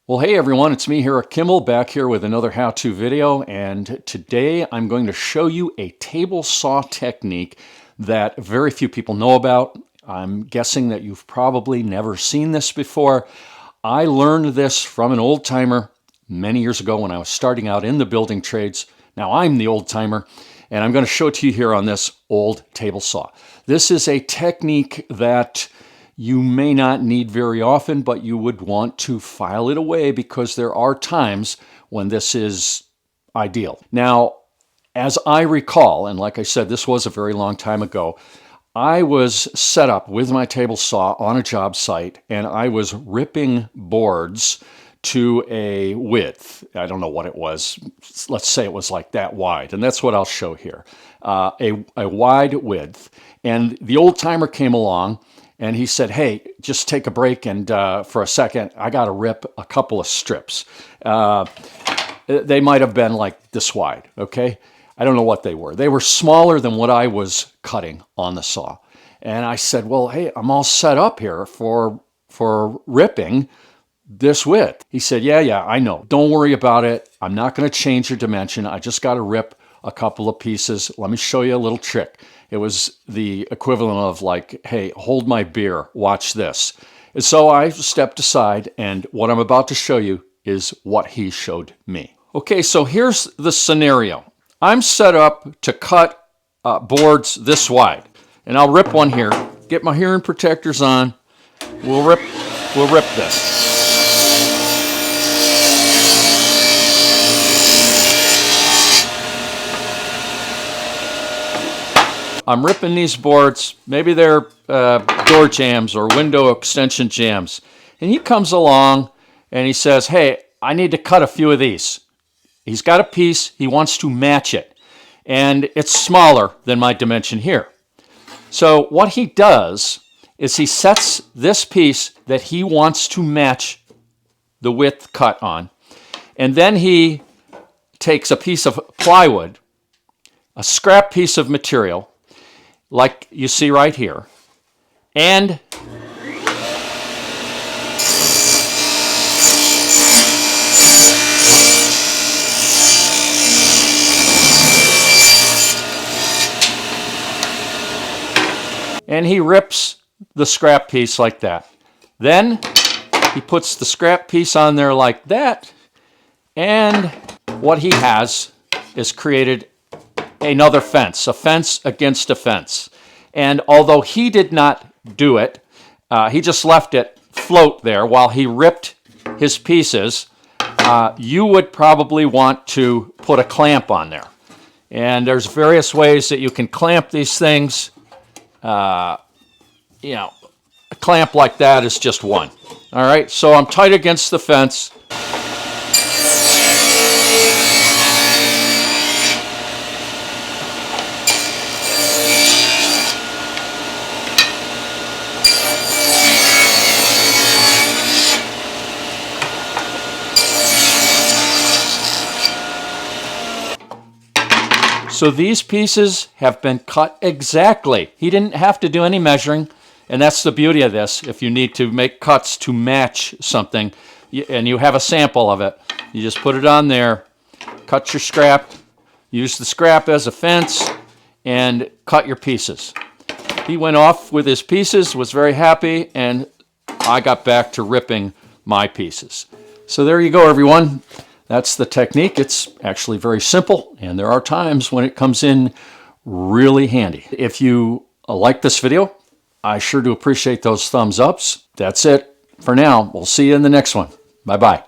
Well, hey everyone, it's me here at Kimball, back here with another how-to video, and today I'm going to show you a table saw technique that very few people know about. I'm guessing that you've probably never seen this before. I learned this from an old-timer many years ago when I was starting out in the building trades. Now I'm the old-timer, and I'm going to show it to you here on this old table saw. This is a technique that you may not need very often, but you would want to file it away because there are times when this is ideal. Now, as I recall, and like I said, this was a very long time ago, I was set up with my table saw on a job site and I was ripping boards to a width. I don't know what it was. Let's say it was like that wide, and that's what I'll show here. A wide width. And the old timer came along and he said, hey, just take a break and for a second, I got to rip a couple of strips. They might have been like this wide, okay? I don't know what they were. They were smaller than what I was cutting on the saw. And I said, well, hey, I'm all set up here for ripping this width. He said, yeah, I know. Don't worry about it. I'm not going to change your dimension. I just got to rip a couple of pieces. Let me show you a little trick. It was the equivalent of like, hey, hold my beer, watch this. And so I stepped aside, and what I'm about to show you is what he showed me. Okay, so here's the scenario. I'm set up to cut boards this wide, and I'll rip one here. Get my hearing protectors on. We'll rip this. I'm ripping these boards, maybe they're door jambs or window extension jambs. And he comes along and he says, hey, I need to cut a few of these. He's got a piece, he wants to match it. And it's smaller than my dimension here. So what he does is he sets this piece that he wants to match the width cut on. And then he takes a piece of plywood, a scrap piece of material, like you see right here, and he rips the scrap piece like that. Then he puts the scrap piece on there like that, and what he has is created another fence, a fence against a fence. And although he did not do it, he just left it float there while he ripped his pieces, you would probably want to put a clamp on there. And there's various ways that you can clamp these things. A clamp like that is just one. All right, so I'm tight against the fence. So these pieces have been cut exactly. He didn't have to do any measuring, and that's the beauty of this. If you need to make cuts to match something, and you have a sample of it, you just put it on there, cut your scrap, use the scrap as a fence, and cut your pieces. He went off with his pieces, was very happy, and I got back to ripping my pieces. So there you go, everyone. That's the technique. It's actually very simple, and there are times when it comes in really handy. If you like this video, I sure do appreciate those thumbs ups. That's it for now. We'll see you in the next one. Bye-bye.